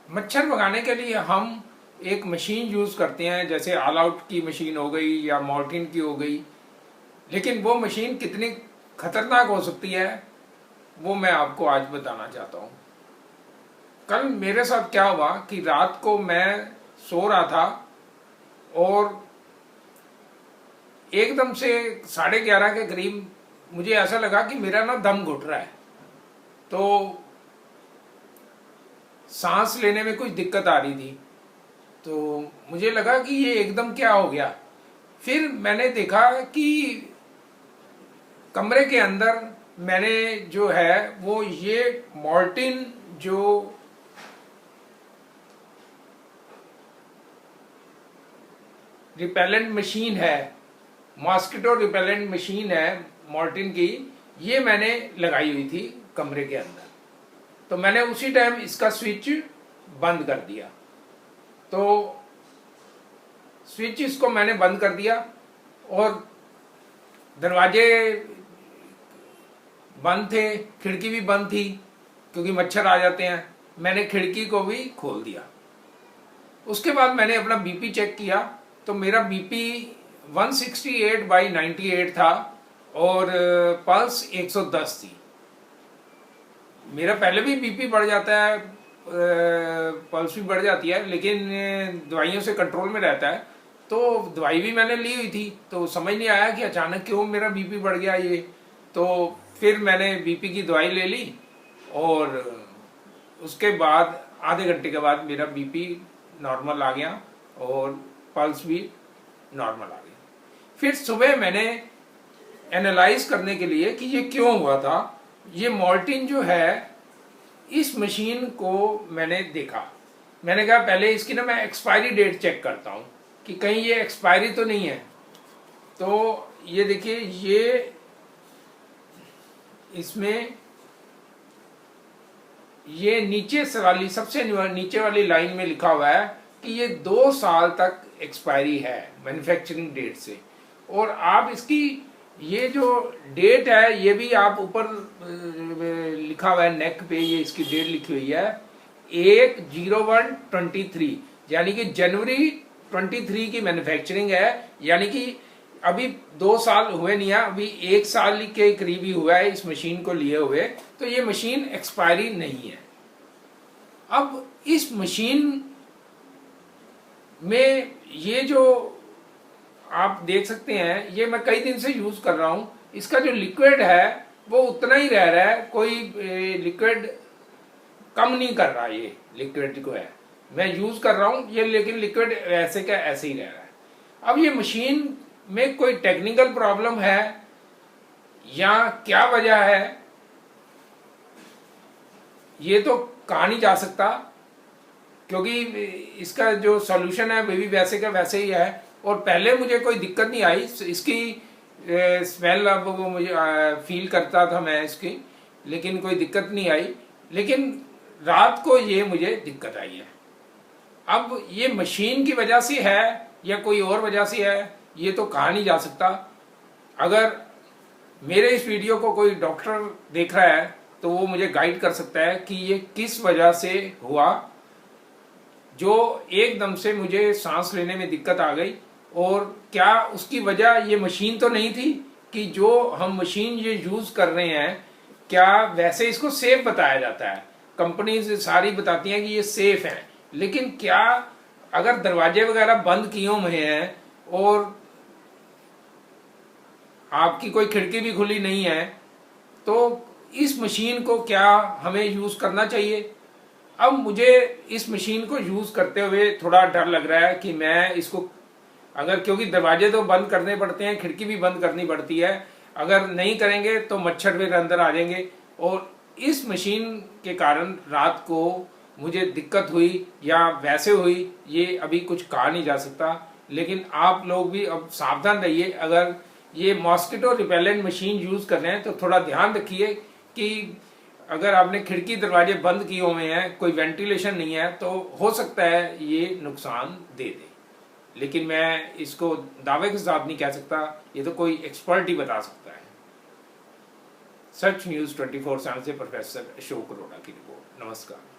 मच्छर भगाने के लिए हम एक मशीन यूज़ करते हैं, जैसे ऑल आउट की मशीन हो गई या मॉर्टिन की हो गई। लेकिन वो मशीन कितनी खतरनाक हो सकती है वो मैं आपको आज बताना चाहता हूँ। कल मेरे साथ क्या हुआ कि रात को मैं सो रहा था और एकदम से 11:30 के करीब मुझे ऐसा लगा कि मेरा ना दम घुट रहा है, तो सांस लेने में कुछ दिक्कत आ रही थी। तो मुझे लगा कि ये एकदम क्या हो गया। फिर मैंने देखा कि कमरे के अंदर मैंने जो है वो ये मॉर्टिन जो रिपेलेंट मशीन है, मॉस्किटो रिपेलेंट मशीन है मॉर्टिन की, ये मैंने लगाई हुई थी कमरे के अंदर। तो मैंने उसी टाइम इसका स्विच बंद कर दिया। तो स्विच इसको मैंने बंद कर दिया और दरवाजे बंद थे, खिड़की भी बंद थी क्योंकि मच्छर आ जाते हैं। मैंने खिड़की को भी खोल दिया। उसके बाद मैंने अपना बीपी चेक किया तो मेरा बीपी 168/98 था और पल्स 110 थी। मेरा पहले भी बीपी बढ़ जाता है, पल्स भी बढ़ जाती है, लेकिन दवाइयों से कंट्रोल में रहता है। तो दवाई भी मैंने ली हुई थी, तो समझ नहीं आया कि अचानक क्यों मेरा बीपी बढ़ गया ये। तो फिर मैंने बीपी की दवाई ले ली और उसके बाद आधे घंटे के बाद मेरा बीपी नॉर्मल आ गया और पल्स भी नॉर्मल आ गया। फिर सुबह मैंने एनालाइज करने के लिए कि ये क्यों हुआ था, ये मॉर्टिन जो है इस मशीन को मैंने देखा। मैंने कहा पहले इसकी ना मैं एक्सपायरी डेट चेक करता हूँ कि कहीं ये एक्सपायरी तो नहीं है। तो ये देखिए, ये इसमें ये नीचे वाली सबसे नीचे वाली लाइन में लिखा हुआ है कि ये 2 साल तक एक्सपायरी है मैन्युफैक्चरिंग डेट से। और आप इसकी ये जो डेट है ये भी आप ऊपर लिखा हुआ है नेक पे, ये इसकी डेट लिखी हुई है 1/01/23, यानी कि जनवरी 23 की मैन्युफैक्चरिंग है। यानी कि अभी 2 साल हुए नहीं है, अभी 1 साल के करीब ही हुआ है इस मशीन को लिए हुए। तो ये मशीन एक्सपायरी नहीं है। अब इस मशीन में ये जो आप देख सकते हैं, ये मैं कई दिन से यूज कर रहा हूं। इसका जो लिक्विड है वो उतना ही रह रहा है, कोई लिक्विड कम नहीं कर रहा। ये लिक्विड को है मैं यूज कर रहा हूं ये, लेकिन लिक्विड ऐसे का ऐसे ही रह रहा है। अब ये मशीन में कोई टेक्निकल प्रॉब्लम है या क्या वजह है ये तो कहा नहीं जा सकता, क्योंकि इसका जो सॉल्यूशन है वो भी वैसे का वैसे ही है। और पहले मुझे कोई दिक्कत नहीं आई, इसकी स्मेल अब वो मुझे फील करता था मैं इसकी, लेकिन कोई दिक्कत नहीं आई। लेकिन रात को ये मुझे दिक्कत आई है। अब ये मशीन की वजह से है या कोई और वजह से है ये तो कहा नहीं जा सकता। अगर मेरे इस वीडियो को कोई डॉक्टर देख रहा है तो वो मुझे गाइड कर सकता है कि ये किस वजह से हुआ, जो एकदम से मुझे सांस लेने में दिक्कत आ गई। और क्या उसकी वजह ये मशीन तो नहीं थी कि जो हम मशीन ये यूज कर रहे हैं, क्या वैसे इसको सेफ बताया जाता है, कंपनी सारी बताती हैं कि ये सेफ है, लेकिन क्या अगर दरवाजे वगैरह बंद किए हुए हैं और आपकी कोई खिड़की भी खुली नहीं है तो इस मशीन को क्या हमें यूज करना चाहिए? अब मुझे इस मशीन को यूज करते हुए थोड़ा डर लग रहा है कि मैं इसको अगर, क्योंकि दरवाजे तो बंद करने पड़ते हैं, खिड़की भी बंद करनी पड़ती है, अगर नहीं करेंगे तो मच्छर फिर अंदर आ जाएंगे। और इस मशीन के कारण रात को मुझे दिक्कत हुई या वैसे हुई ये अभी कुछ कहा नहीं जा सकता। लेकिन आप लोग भी अब सावधान रहिए। अगर ये मॉस्किटो रिपेलेंट मशीन यूज कर रहे हैं तो थोड़ा ध्यान रखिए कि अगर आपने खिड़की दरवाजे बंद किए हुए हैं, कोई वेंटिलेशन नहीं है, तो हो सकता है ये नुकसान दे दे। लेकिन मैं इसको दावे के साथ नहीं कह सकता, ये तो कोई एक्सपर्ट ही बता सकता है। सच न्यूज 24/7 से प्रोफेसर अशोक अरोड़ा की रिपोर्ट। नमस्कार।